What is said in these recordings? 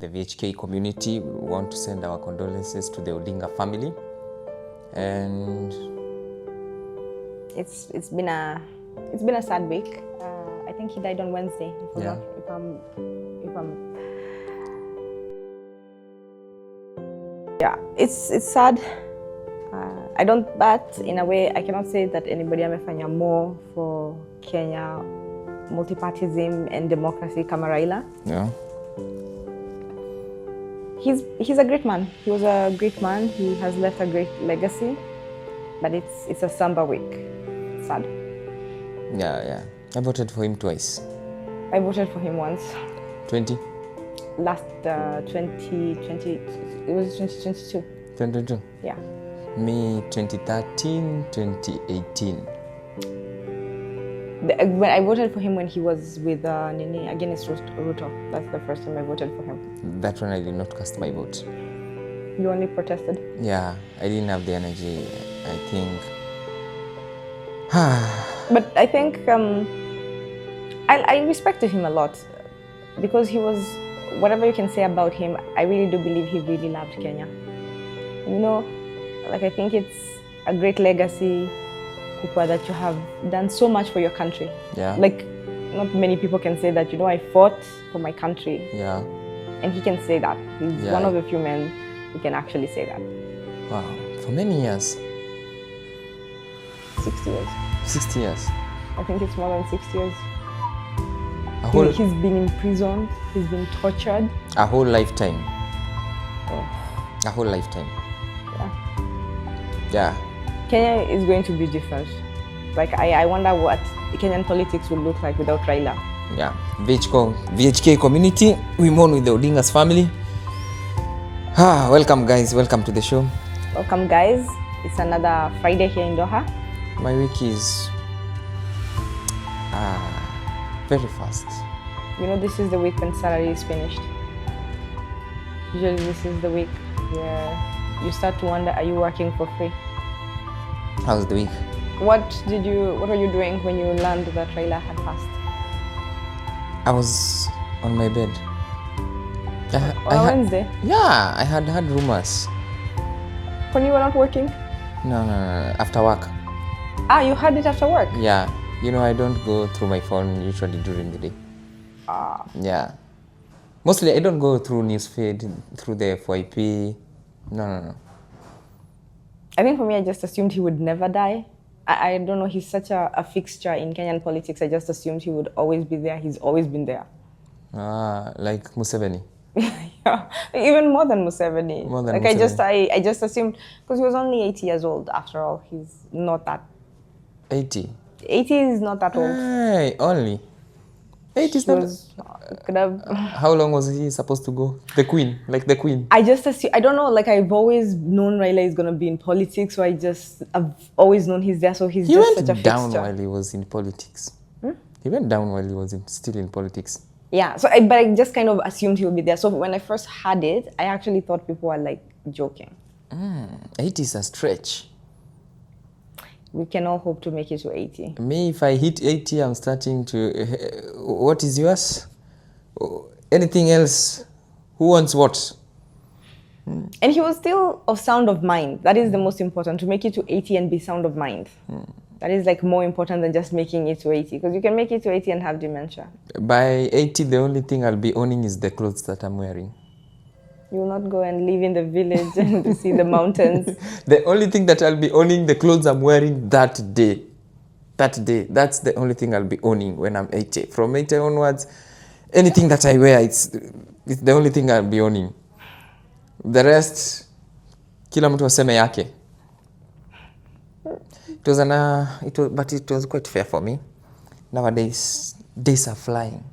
The VHK community, we want to send our condolences to the Odinga family, and it's been a sad week. I think he died on Wednesday. It's sad. But in a way, I cannot say that anybody amefanya more for Kenya multipartyism and democracy kama Raila. yeah. He's a great man. He was a great man. He has left a great legacy, but it's a somber week. Sad. Yeah. I voted for him twice. I voted for him once. 20? Last 2020. It was 2022. 2022? Yeah. Me, 2013, 2018. When I voted for him when he was with Nini against Ruto. That's the first time I voted for him. That one I did not cast my vote. You only protested? Yeah, I didn't have the energy, I think. But I think I respected him a lot because he was, whatever you can say about him, I really do believe he really loved Kenya. You know, like I think it's a great legacy, Kupwa, that you have done so much for your country. Yeah. Like, not many people can say that, I fought for my country. Yeah. And he can say that. He's one of the few men who can actually say that. Wow. For many years? 60 years. 60 years? I think it's more than 6 years. He's been imprisoned. He's been tortured. A whole lifetime. Oh. A whole lifetime. Yeah. Yeah. Kenya is going to be different. Like, I wonder what Kenyan politics will look like without Raila. Yeah. VHK community, we mourn with the Odinga's family. Welcome, guys. Welcome to the show. Welcome, guys. It's another Friday here in Doha. My week is very fast. This is the week when salary is finished. Usually this is the week where you start to wonder, are you working for free? How's the week? What were you doing when you learned that Raila had passed? I was on my bed. On Wednesday? Yeah, I had heard rumors. When you were not working? No, after work. You had it after work? Yeah. I don't go through my phone usually during the day. Yeah. Mostly I don't go through newsfeed, through the FYP. No. I think for me, I just assumed he would never die. I don't know, he's such a fixture in Kenyan politics. I just assumed he would always be there. He's always been there. Like Museveni. Yeah, even more than Museveni. More than like Museveni. I just assumed, because he was only 80 years old after all. He's not that. 80? 80 is not that old. Hey, only? 80 is not... How long was he supposed to go? The Queen, like the Queen. I just assume, I don't know, like I've always known Raila is going to be in politics, so I've always known he's there, so he's just such a fixture. He went down while he was in politics. He went down while he was still in politics. Yeah, but I just kind of assumed he would be there. So when I first heard it, I actually thought people were like joking. 80 is a stretch. We can all hope to make it to 80. Me, if I hit 80, I'm starting to... What is yours? Anything else? Who wants what? And he was still of sound of mind. That is the most important, to make it to 80 and be sound of mind. That is like more important than just making it to 80, because you can make it to 80 and have dementia. By 80, the only thing I'll be owning is the clothes that I'm wearing. You will not go and live in the village and to see the mountains. The only thing that I'll be owning, the clothes I'm wearing that day. That day. That's the only thing I'll be owning when I'm 80. From 80 onwards, anything that I wear, it's the only thing I'll be owning. The rest, kila mtu aseme yake. But it was quite fair for me. Nowadays, days are flying.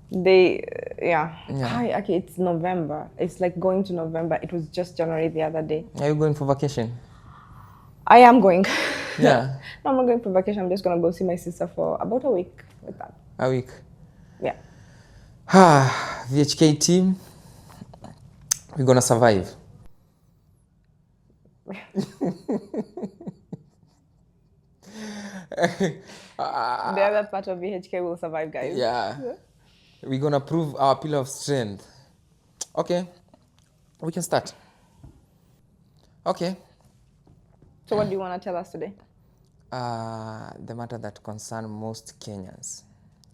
Okay, it's November. It's like going to November. It was just January the other day. Are you going for vacation? I am going. Yeah. No, I'm not going for vacation. I'm just going to go see my sister for about a week with that. A week? Yeah. VHK team, we're going to survive. The other part of VHK will survive, guys. Yeah. We're going to prove our pillar of strength. Okay, we can start. Okay. So what do you want to tell us today? The matter that concerns most Kenyans,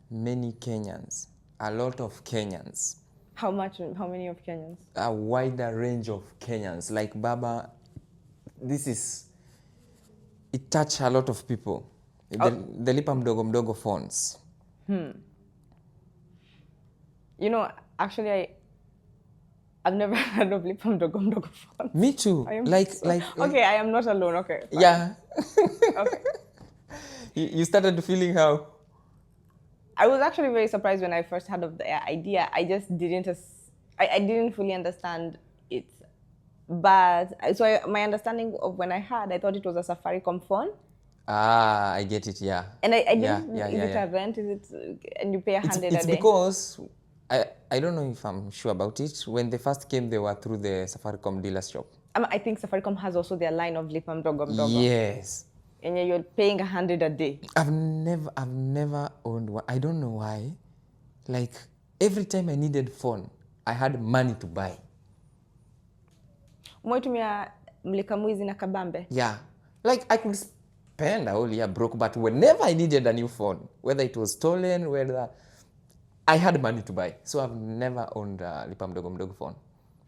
many Kenyans, a lot of Kenyans. How many of Kenyans? A wider range of Kenyans. Like Baba, it touched a lot of people. The lipa mdogo mdogo phones. You know, actually, I've never heard of lipa mdogo mdogo phones. Me too. Okay, I am not alone. Okay. Fine. Yeah. Okay. You started feeling how? I was actually very surprised when I first heard of the idea. I just didn't. I didn't fully understand it. But my understanding of when I heard, I thought it was a Safaricom phone. Ah, I get it. Yeah. And I didn't. Yeah, is it a rent? Is it? And you pay 100 a day? It's because I don't know if I'm sure about it. When they first came, they were through the Safaricom dealer shop. I think Safaricom has also their line of lipa mdogo mdogo. Yes. And you're paying 100 a day. I've never owned one. I don't know why. Like every time I needed phone, I had money to buy. Umetumia mlika mwizi na kabambe? Yeah. Like I could spend a whole year broke, but whenever I needed a new phone, whether it was stolen, whether I had money to buy. So I've never owned a lipa mdogo mdogo phone.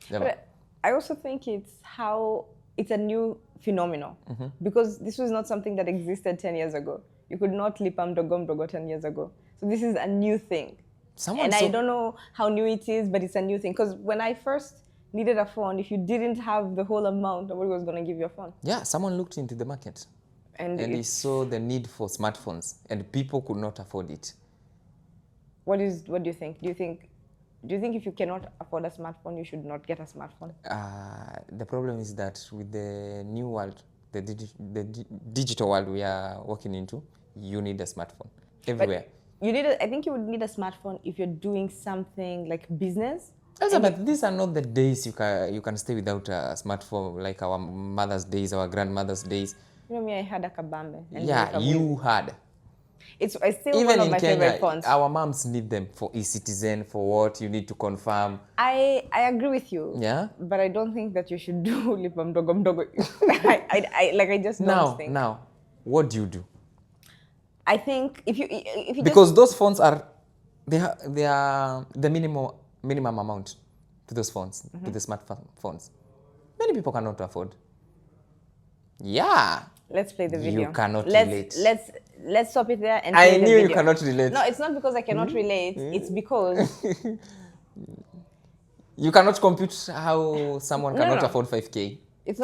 Never. But I also think it's a new phenomenon because this was not something that existed 10 years ago. You could not lipa mdogo mdogo 10 years ago. So this is a new thing. I don't know how new it is, but it's a new thing. Because when I first needed a phone, if you didn't have the whole amount, nobody was going to give you a phone. Yeah, someone looked into the market. And he saw the need for smartphones, and people could not afford it. What do you think? Do you think if you cannot afford a smartphone, you should not get a smartphone? The problem is that with the new world, the digital world we are walking into, you need a smartphone everywhere. But I think you would need a smartphone if you're doing something like business. But these are not the days you can stay without a smartphone, like our mother's days, our grandmother's days. You know me, I had a kabambe. Yeah, you had. It's still even one of in my Kenya, favorite phones. Our moms need them for e-citizen, for what you need to confirm. I agree with you. Yeah. But I don't think that you should do lipa mdogo mdogo. I just don't think. Now, what do you do? I think if you because those phones are they are the minimum amount to those phones, to the smartphones. Many people cannot afford. Yeah. Let's play the video. You cannot relate. Let's stop it there and play the video. I knew you cannot relate. No, it's not because I cannot relate. It's because you cannot compute how someone cannot afford 5K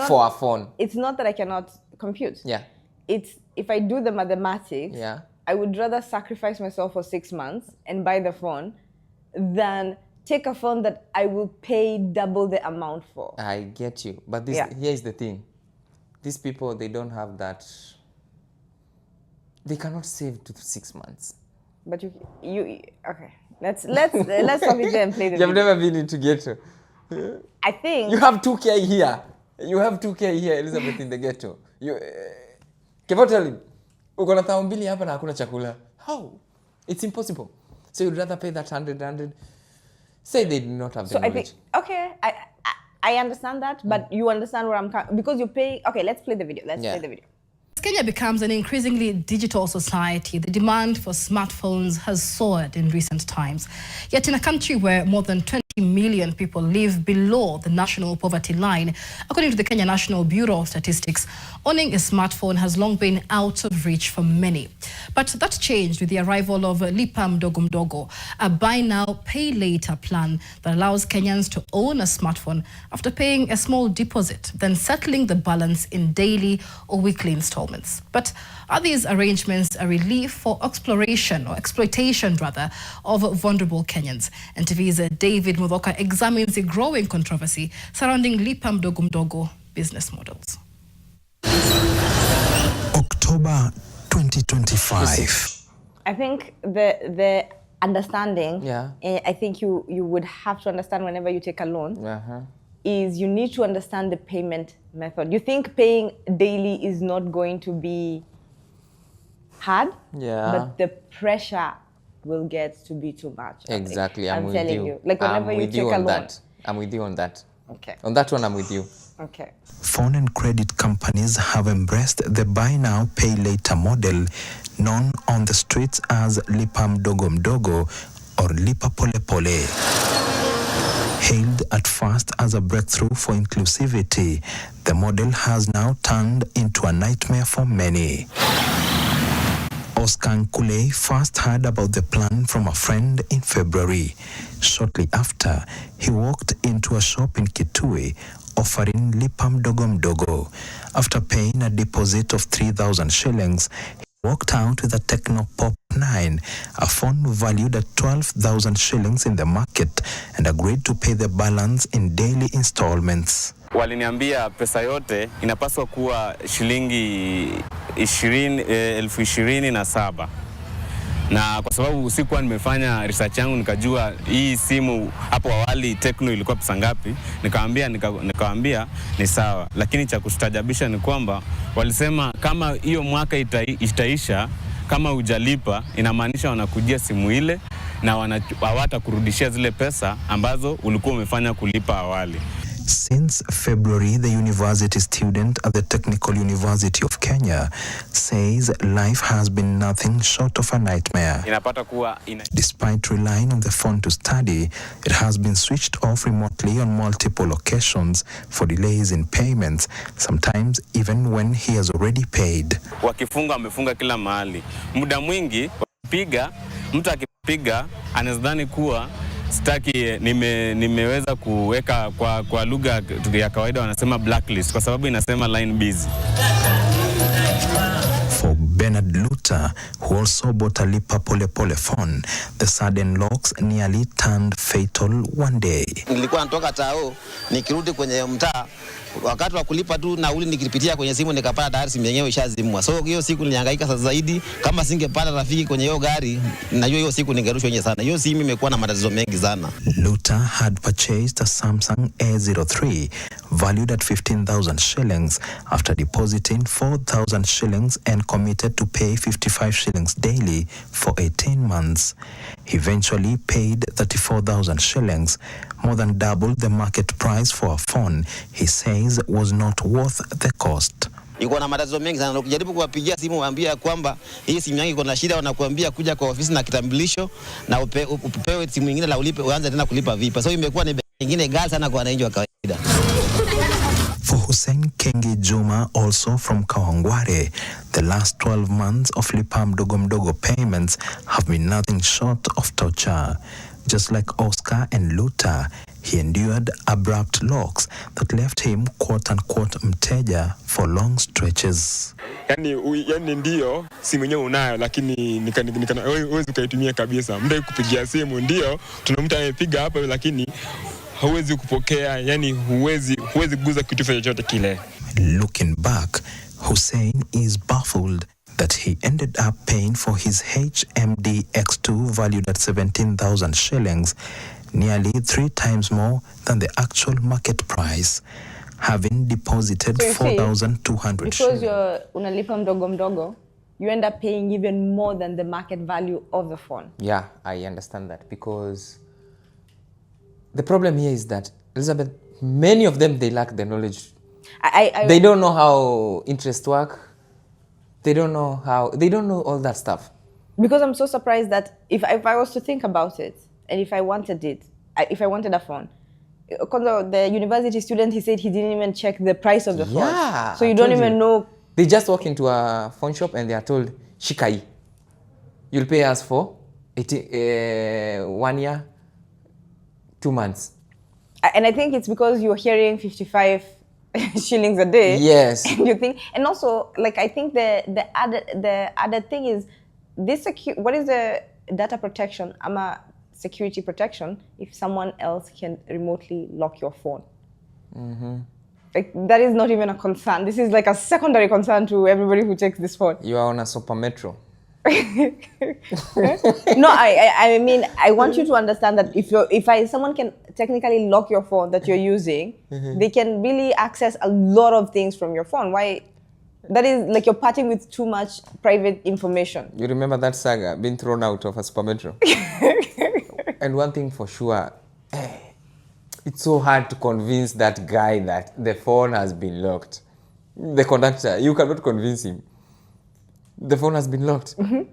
for a phone. It's not that I cannot compute. Yeah. It's if I do the mathematics, I would rather sacrifice myself for 6 months and buy the phone than take a phone that I will pay double the amount for. I get you. But here is the thing. These people, they don't have that. They cannot save to 6 months. But you okay. Let's stop it there and play the video. You've never been into ghetto. I think you have 2K here. You have 2K here, Elizabeth, in the ghetto. Kevo, tell him. Uko na 2,000 hapa na hakuna chakula. How? It's impossible. So you'd rather pay that 100. Say they do not have the knowledge. I think, okay, I understand that, but you understand where I'm coming because you pay. Okay, let's play the video. Let's play the video. As Kenya becomes an increasingly digital society, the demand for smartphones has soared in recent times. Yet in a country where more than 20 million people live below the national poverty line, according to the Kenya National Bureau of Statistics, owning a smartphone has long been out of reach for many. But that changed with the arrival of Lipa Mdogo Mdogo, a buy now, pay later plan that allows Kenyans to own a smartphone after paying a small deposit, then settling the balance in daily or weekly installments. But are these arrangements a relief for exploitation of vulnerable Kenyans? And TV's David Mudhoka examines the growing controversy surrounding Lipa Mdogo Mdogo business models. October 2025. I think the understanding, I think you would have to understand whenever you take a loan, is you need to understand the payment method. You think paying daily is not going to be hard, but the pressure will get to be too much. Exactly, I'm telling you. Like whenever you take a loan, I'm with you on that. Okay. On that one, I'm with you. Okay. Phone and credit companies have embraced the buy now, pay later model known on the streets as Lipa Mdogo Mdogo or Lipa Pole Pole. Hailed at first as a breakthrough for inclusivity, the model has now turned into a nightmare for many. Oscar Nkule first heard about the plan from a friend in February. Shortly after, he walked into a shop in Kitui offering Lipa Mdogo Mdogo. After paying a deposit of 3,000 shillings, he walked out with a Tecno Pop 9, a phone valued at 12,000 shillings in the market, and agreed to pay the balance in daily installments. Waliniambia pesa yote inapaswa kuwa shilingi 27,000. Na kwa sababu sikuwa nimefanya research yangu nikajua hii simu hapo awali Tecno ilikuwa pesa ngapi, nikawaambia ni sawa. Lakini cha kustajabisha ni kwamba walisema kama hiyo mwaka itaisha kama hujalipa inamaanisha wanakujia simu ile na hawatakurudishia zile pesa ambazo ulikuwa umefanya kulipa awali. Since February, the university student at the Technical University of Kenya says life has been nothing short of a nightmare. Despite relying on the phone to study, it has been switched off remotely on multiple occasions for delays in payments, sometimes even when he has already paid. Wakifunga wamefunga kila mahali. Muda mwingi mtu akipiga anadhani kuwa sitaki nimeweza kuweka kwa lugha ya kawaida wanasema blacklist kwa sababu inasema line busy. For Bernard Luther, who also bought a Lipa Pole Pole phone, the sudden locks nearly turned fatal one day. Nilikuwa natoka tao nikirudi kwenye mtaa, wakati wa kulipa tu nauli nikipitia kwenye simu nikapata tayari simu yenyewe ishazimwa. So hiyo siku nilihangaika sasa zaidi, kama singepata rafiki kwenye hiyo gari najua hiyo siku ningerushwa nje sana. Hiyo simu imekuwa na matatizo mengi sana. Luther had purchased a Samsung A03 valued at 15,000 shillings after depositing 4,000 shillings and committed to pay 55 shillings daily for 18 months. He eventually paid 34,000 shillings, more than double the market price for a phone he says was not worth the cost. Iko na matatizo mengi sana. Ukijaribu kuwapigia simu waambia kwamba hii simu yangu iko na shida, wanakuambia kuja kwa ofisi na kitambulisho na upewe simu nyingine la ulipe uanze tena kulipa vipi. So imekuwa ni nyingine ghali sana kwa wananchi wa kawaida. For Hussein Kengi Juma, also from Kawangware, the last 12 months of Lipa Mdogo Mdogo payments have been nothing short of torture. Just like Oscar and Luther, he endured abrupt locks that left him quote-unquote mteja for long stretches. Yani ndio simu yenyewe unayo lakini huwezi ukaitumia kabisa. Mda kupigia simu ndio tuna mtu amepiga hapa lakini huwezi kupokea, yani huwezi kuguza kitu chochote kile. Looking back, Hussein is baffled that he ended up paying for his HMD X2 valued at 17,000 shillings, nearly 3 times more than the actual market price, having deposited 4,200 shillings. Because you're unalipa mdogo mdogo, you end up paying even more than the market value of the phone. Yeah, I understand that because the problem here is that, Elizabeth, many of them, they lack the knowledge. They don't know how interest work. They don't know all that stuff. Because I'm so surprised that if I was to think about it, and if I wanted a phone, the university student, he said he didn't even check the price of the phone. Yeah. So you don't even know. They just walk into a phone shop and they are told, Shikai, you'll pay us for 1 year, 2 months. And I think it's because you're hearing 55 shillings a day. Yes. And you think, and also, like, I think the other thing is this what is the data protection? Security protection if someone else can remotely lock your phone. Mm-hmm. Like, that is not even a concern. This is like a secondary concern to everybody who takes this phone. You are on a super metro. No, I mean, I want you to understand that if someone can technically lock your phone that you're using, they can really access a lot of things from your phone. Why? That is like you're parting with too much private information. You remember that saga, being thrown out of a super metro? And one thing for sure, It's so hard to convince that guy that the phone has been locked. The conductor, you cannot convince him. The phone has been locked. You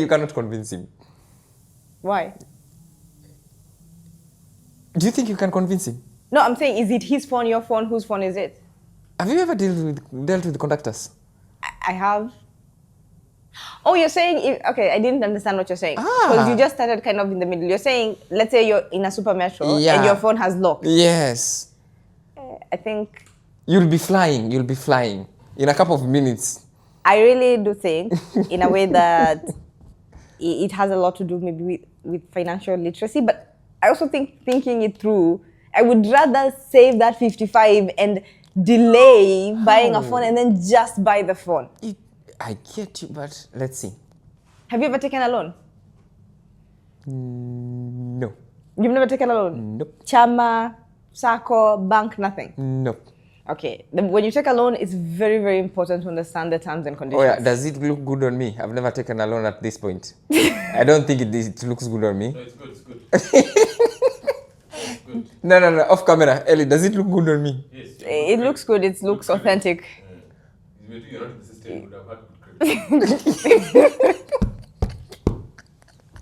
cannot convince him. Why? Do you think you can convince him? No, I'm saying, is it his phone, your phone? Whose phone is it? Have you ever dealt with conductors? I have. Oh, you're saying, okay, I didn't understand what you're saying. Because you just started kind of in the middle. You're saying, let's say you're in a super metro and your phone has locked. Yes. I think... You'll be flying in a couple of minutes. I really do think, in a way that it has a lot to do maybe with financial literacy, but I also think thinking it through, I would rather save that 55 and delay buying a phone and then just buy the phone. I get you, but let's see. Have you ever taken a loan? No. You've never taken a loan? Nope. Chama, Sacco, bank, nothing? Nope. Okay. When you take a loan, it's very, very important to understand the terms and conditions. Oh yeah, does it look good on me? I've never taken a loan at this point. I don't think it looks good on me. No, it's good, it's good. It's good. No, off camera. Ellie, does it look good on me? Yes. It looks good, it looks authentic. You're not in the system, you would have had good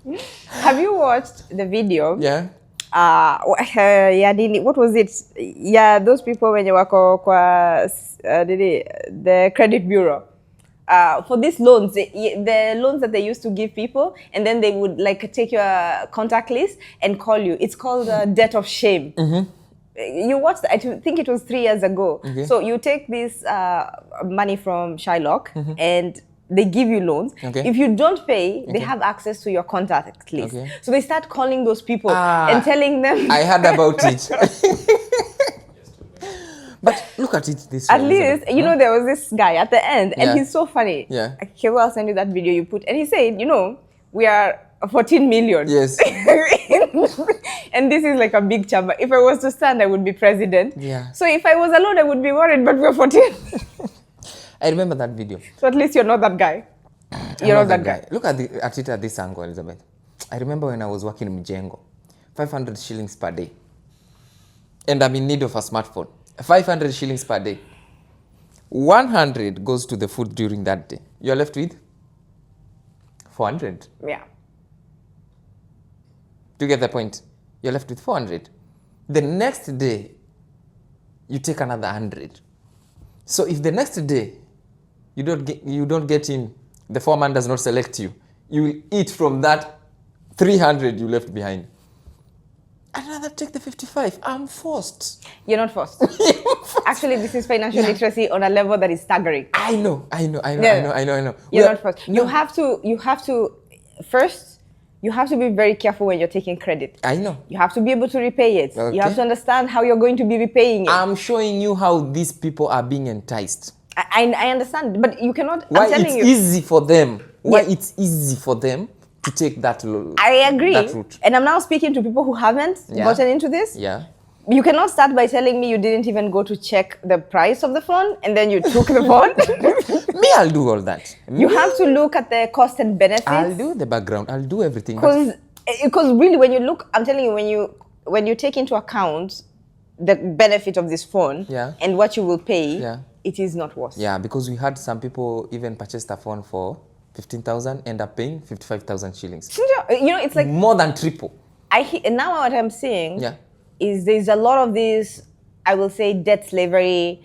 credit. Have you watched the video? Yeah. What was it? Yeah, those people when you work the credit bureau. For these loans, the loans that they used to give people, and then they would like take your contact list and call you. It's called debt of shame. You watched, I think it was 3 years ago. Okay. So you take this money from Shylock and they give you loans. Okay. If you don't pay, they have access to your contact list. Okay. So they start calling those people and telling them. I heard about it. But look at it this way. At least, you know, there was this guy at the end, and Yeah. he's so funny. Yeah. Okay, well, I'll send you that video you put. And he said, you know, we are 14 million. Yes. And this is like a big chamba. If I was to stand, I would be president. Yeah. So if I was alone, I would be worried, but we're 14. I remember that video. So at least you're not that guy. You're not that guy. Look at it at this angle, Elizabeth. I remember when I was working in Mjengo, 500 shillings per day. And I'm in need of a smartphone. 500 shillings per day. 100 goes to the food during that day. You're left with 400. Yeah. Do you get the point? You're left with 400. The next day, you take another 100. So if the next day you don't get in, the foreman does not select you, you will eat from that 300 you left behind. I'd rather take the 55. I'm forced. You're not forced. Actually, this is financial literacy on a level that is staggering. I know. You're not forced. You have to, first, you have to be very careful when you're taking credit. I know. You have to be able to repay it. Okay. You have to understand how you're going to be repaying it. I'm showing you how these people are being enticed. I understand, but you cannot. Why I'm telling it's you. easy for them. Why Yeah. it's easy for them to take that I agree. that route. And I'm now speaking to people who haven't gotten into this. Yeah. You cannot start by telling me you didn't even go to check the price of the phone and then you took the phone. Me, I'll do all that. You have to look at the cost and benefits. I'll do the background. I'll do everything. But Because really, when you look, I'm telling you, when you take into account the benefit of this phone Yeah. and what you will pay, Yeah. it is not worth. yeah, because we had some people even purchase a phone for 15,000, end up paying 55,000 shillings. You know, it's like More than triple. and now what I'm seeing Yeah. is there's a lot of this, I will say, debt slavery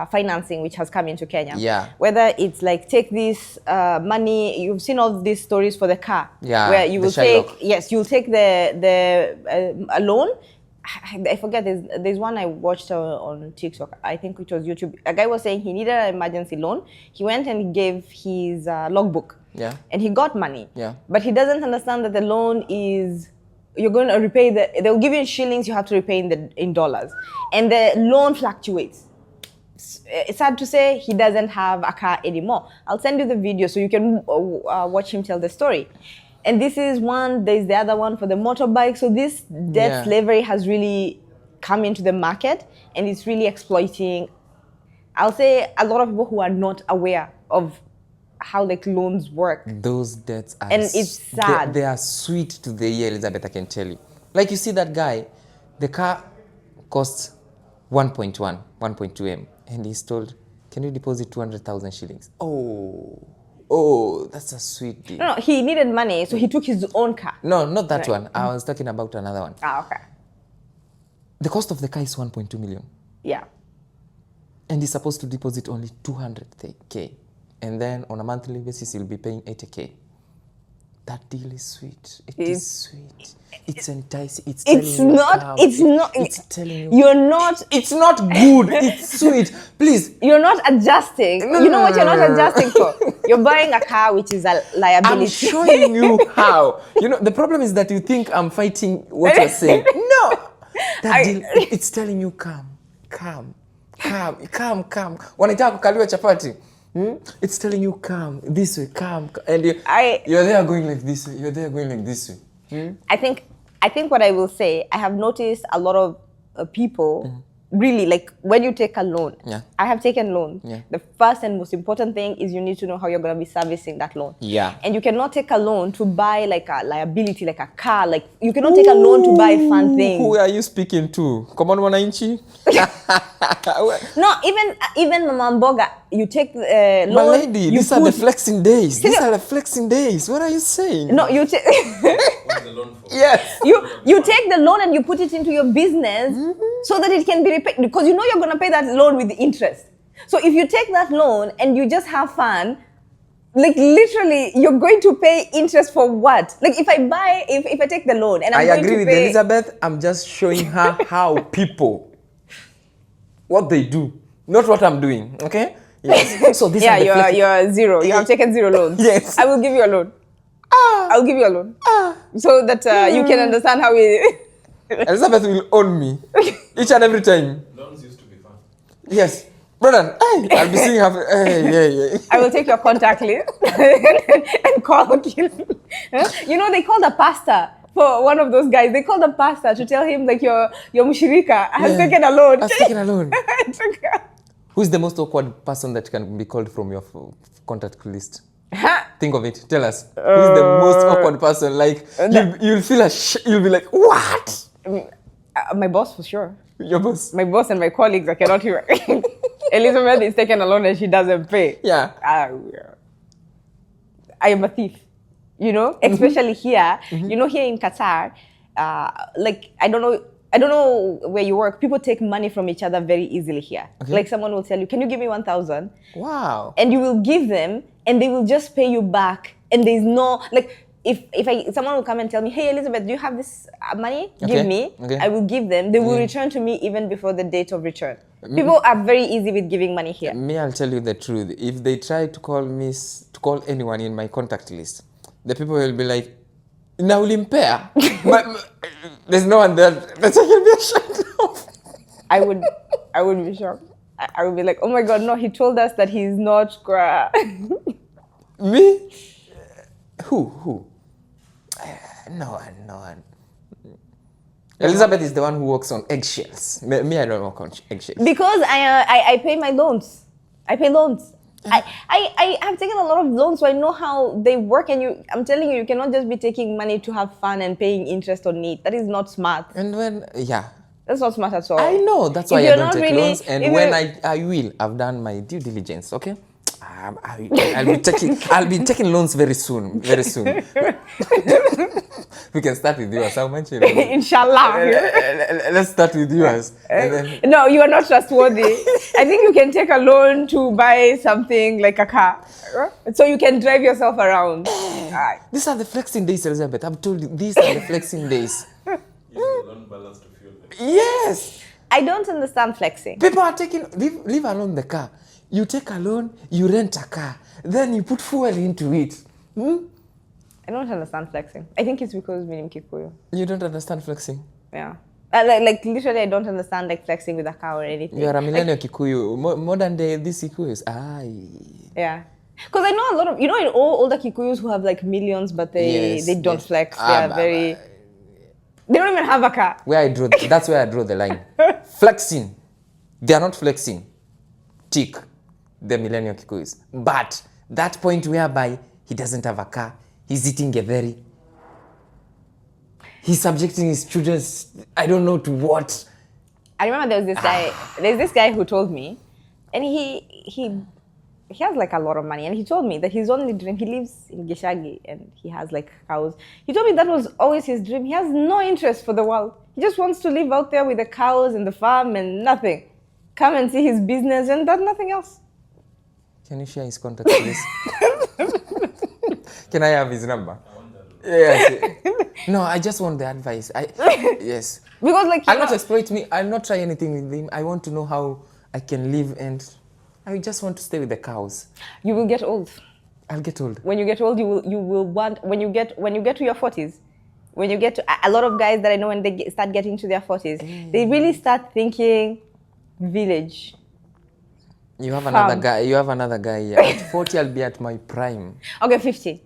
financing which has come into Kenya. Yeah. Whether it's like take this money, you've seen all these stories for the car. Yeah, Where you the will take, Shylock. yes, you'll take a loan. I forget, there's one I watched on TikTok, I think it was YouTube. A guy was saying he needed an emergency loan. He went and gave his logbook. Yeah. And he got money. Yeah. But he doesn't understand that the loan is, you're going to repay they'll give you in shillings, you have to repay in dollars. And the loan fluctuates. It's sad to say he doesn't have a car anymore. I'll send you the video so you can watch him tell the story. And this is one, there's the other one for the motorbike. So this debt slavery has really come into the market and it's really exploiting, I'll say, a lot of people who are not aware of how like loans work. Those debts are And it's sad. They are sweet to the ear, Elizabeth, I can tell you. Like you see that guy, the car costs 1.2 M, and he's told, can you deposit 200,000 shillings? Oh, that's a sweet deal. No, he needed money, so he took his own car. No, not that one. I was talking about another one. Okay. The cost of the car is 1.2 million. Yeah. And he's supposed to deposit only 200K. And then on a monthly basis, he'll be paying 80K. That deal is sweet. It is sweet. It's enticing. It's telling you come. It's telling you. You're not. It's not good. It's sweet. Please. You're not adjusting. You know what you're not adjusting for? You're buying a car which is a liability. I'm showing you how. You know, the problem is that you think I'm fighting what you're saying. No. That deal, it's telling you come. Wanataka kukaliwa chapati. It's telling you come this way, come, and you're there going like this way. You're there going like this way. I think what I will say, I have noticed a lot of people really, like when you take a loan. Yeah. I have taken loans. Yeah. The first and most important thing is you need to know how you're going to be servicing that loan. Yeah. And you cannot take a loan to buy like a liability, like a car. Like you cannot take a loan to buy fun things. Who are you speaking to? Come on, wananchi. No, even Mama Mboga, you take the loan. My lady, these are the flexing days. These are the flexing days. What are you saying? No, you take. Yes. You take the loan and you put it into your business so that it can be repaid, because you know you're going to pay that loan with the interest. So if you take that loan and you just have fun, like literally you're going to pay interest for what? Like if I take the loan and I'm going to pay. I agree with Elizabeth. I'm just showing her how people, what they do, not what I'm doing. Okay? Yes. So this you're zero. You have taken 0 loans. Yes. I will give you a loan. I'll give you a loan. So that you can understand how we... Elizabeth will own me each and every time. Loans used to be fun. Yes. Brother, I'll be seeing her. I will take your contact list and call you. You know, they called a pastor for one of those guys. They called a pastor to tell him like your mushirika has taken a loan. Has taken a loan. Who is the most awkward person that can be called from your contact list? Think of it. Tell us. Who's the most awkward person? Like you'll feel you'll be like, what? My boss for sure. Your boss? My boss and my colleagues, I cannot hear. Elizabeth is taken a loan and she doesn't pay. Yeah. I am a thief. You know, especially here. You know, here in Qatar, like I don't know where you work. People take money from each other very easily here. Okay. Like someone will tell you, "Can you give me 1,000?" Wow. And you will give them, and they will just pay you back. And there's no like. If someone will come and tell me, "Hey Elizabeth, do you have this money? Give me." Okay. I will give them. They will return to me even before the date of return. People are very easy with giving money here. Me, I'll tell you the truth. If they try to call anyone in my contact list, the people will be like, "Now limpea." There's no one there. That's why you'll be shocked off. I would be shocked. I would be like, "Oh my God, no! He told us that he's not." Me? Who? No one. Elizabeth is the one who walks on eggshells. Me, I don't walk on eggshells. Because I pay my loans. I pay loans. I have taken a lot of loans, so I know how they work. And I'm telling you, you cannot just be taking money to have fun and paying interest on it. That is not smart. And that's not smart at all. I know. That's why I don't take loans. And when I will, I've done my due diligence. Okay. I'll be taking loans very soon. Very soon. We can start with yours. How much? Inshallah. Let's start with yours. No, you are not trustworthy. I think you can take a loan to buy something like a car, so you can drive yourself around. These are the flexing days, Elizabeth. I've told you, these are the flexing days. Use the loan balance to fuel them. Yes. I don't understand flexing. People are taking, leave alone the car. You take a loan, you rent a car, then you put fuel into it. I don't understand flexing. I think it's because I'm Kikuyu. You don't understand flexing? Yeah. Like literally, I don't understand like flexing with a car or anything. You are a millennial Kikuyu. Modern day, these Kikuyus. Yeah. Because I know a lot of, you know, in all older Kikuyus who have like millions, but they don't flex. They are very... They don't even have a car. That's where I draw the line. Flexing. They are not flexing. Tick. The millennial Kikuyus. But that point whereby he doesn't have a car, he's eating a very... He's subjecting his children, I don't know to what. I remember there was this guy. There's this guy who told me, and he has like a lot of money, and he told me that his only dream. He lives in Gishagi, and he has like cows. He told me that was always his dream. He has no interest for the world. He just wants to live out there with the cows and the farm and nothing. Come and see his business and that nothing else. Can you share his contact, please? Can I have his number? Yes. No, I just want the advice. Yes. Because like I'll not exploit me. I'll not try anything with him. I want to know how I can live, and I just want to stay with the cows. You will get old. I'll get old. When you get old, you will want when you get to your 40s. When you get to a lot of guys that I know when they start getting to their 40s, they really start thinking village. You have another guy. You have another guy here. At 40, I'll be at my prime. Okay, 50.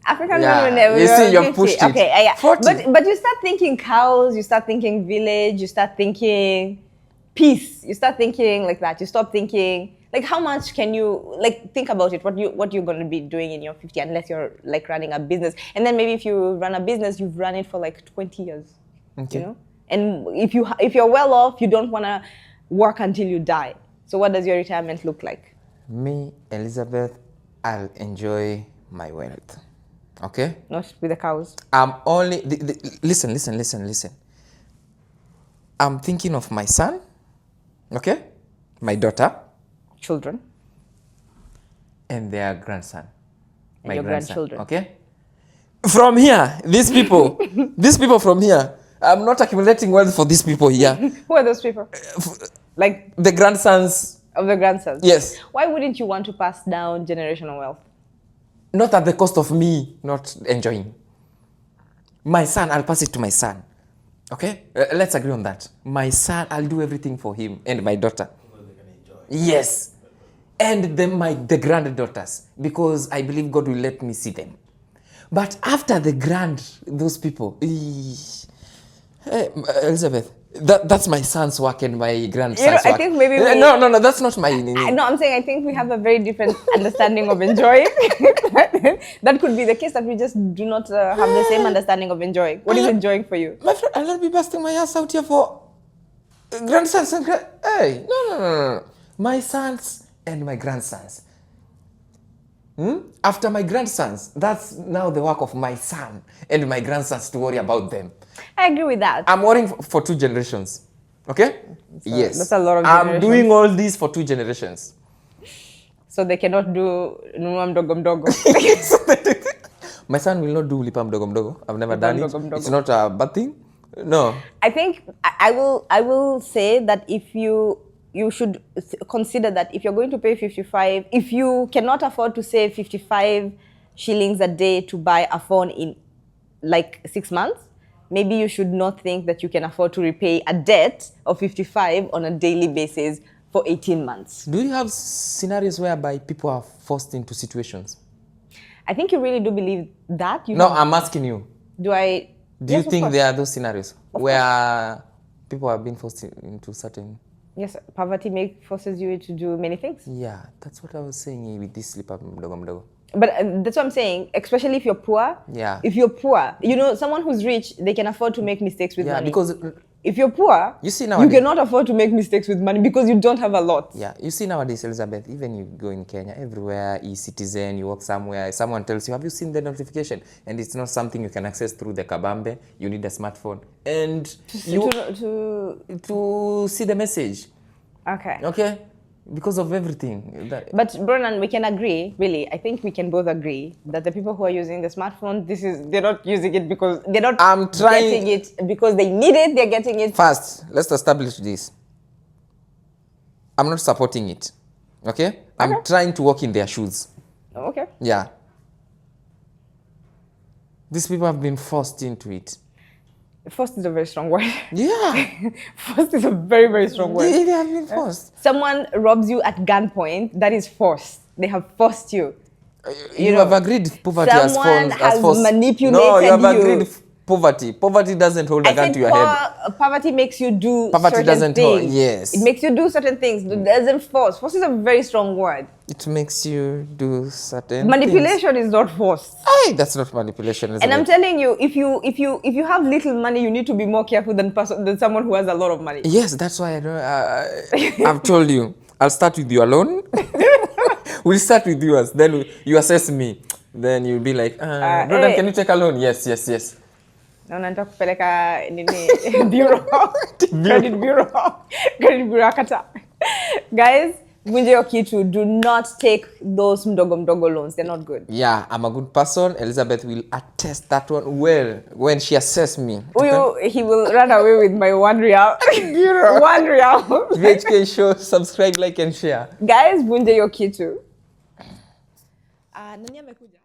African Yeah, women. you see, you've pushed it. Okay, yeah. 40. But you start thinking cows. You start thinking village. You start thinking peace. You start thinking like that. You stop thinking like how much can you like think about it? What you're going to be doing in your 50 unless you're like running a business. And then maybe if you run a business, you've run it for like 20 years. Okay. You know. And if you're well off, you don't want to work until you die. So what does your retirement look like? Me, Elizabeth, I'll enjoy my wealth. Okay? Not with the cows. I'm only... Listen. I'm thinking of my son. Okay? My daughter. Children. And their grandson. And my your grandson. grandchildren. Okay? From here, these people, these people from here, I'm not accumulating wealth for these people here. Who are those people? Like The grandsons. of the grandsons. Yes. Why wouldn't you want to pass down generational wealth? Not at the cost of me not enjoying. My son, I'll pass it to my son. Okay? Let's agree on that. My son, I'll do everything for him and my daughter. Yes. And then the granddaughters, because I believe God will let me see them. But after those people, hey, Elizabeth, that's my son's work and my grandson's work. I think maybe no, that's not my... No, I'm saying I think we have a very different understanding of enjoying. That could be the case, that we just do not have the same understanding of enjoying. What is enjoying for you? My friend, I'll not be busting my ass out here for grandsons and Hey, no. My sons and my grandsons. After my grandsons, that's now the work of my son and my grandsons to worry about them. I agree with that. I'm worrying for 2 generations. Okay? Yes. That's a lot of I'm generations. doing all this for 2 generations. So they cannot do Nunua Mdogo Mdogo. My son will not do Lipa Mdogo Mdogo. I've never done it. Mdogo Mdogo. It's not a bad thing. No. I think I will say that if you should consider that if you're going to pay 55, if you cannot afford to save 55 shillings a day to buy a phone in like 6 months, maybe you should not think that you can afford to repay a debt of 55 on a daily basis for 18 months. Do you have scenarios whereby people are forced into situations? I think you really do believe that. No, I'm asking you. Do I? Do Yes, you of think course. there are those scenarios where people have been forced into certain... Yes, poverty forces you to do many things. Yeah, that's what I was saying with this Lipa Mdogo Mdogo. But that's what I'm saying, especially if you're poor. Yeah. If you're poor, someone who's rich, they can afford to make mistakes with Yeah, money. because... If you're poor, You see you nowadays... cannot afford to make mistakes with money because you don't have a lot. Yeah, you see nowadays, Elizabeth, even you go in Kenya, everywhere, e-citizen, you walk somewhere, someone tells you, have you seen the notification? And it's not something you can access through the kabambe, you need a smartphone. And to see the message. Okay. Okay? Because of everything. But Bronan, we can agree, really, I think we can both agree that the people who are using the smartphone, they're not using it because they're not getting it because they need it, they're getting it. First, let's establish this. I'm not supporting it. Okay? I'm trying to walk in their shoes. Okay. Yeah. These people have been forced into it. Forced is a very strong word. Yeah. Forced is a very, very strong word. They have been forced. Someone robs you at gunpoint, that is forced. They have forced you. You have agreed poverty as Someone forced. has manipulated No, you have you. agreed Poverty doesn't hold a gun to your head. Poverty makes you do Poverty certain doesn't things. hold, yes. It makes you do certain things. It doesn't force. Force is a very strong word. It makes you do certain Manipulation is not force. Hey, that's not manipulation, isn't And I'm it? telling you, if you have little money, you need to be more careful than someone who has a lot of money. Yes, that's why I've told you. I'll start with you alone. We'll start with yours. Then you assess me. Then you'll be like, brother, hey. can you take a loan? Yes. Na unataka kupeleka nini bureau credit bureau kata. Guys, vunje hiyo kitu. Do not take those mdogo loans. They're not good. Yeah, I'm a good person. Elizabeth will attest that one well when she assess me. He will run away with my 1 real. 1 real. VHK show, subscribe, like and share. Guys, vunje hiyo kitu. Nani amekuja?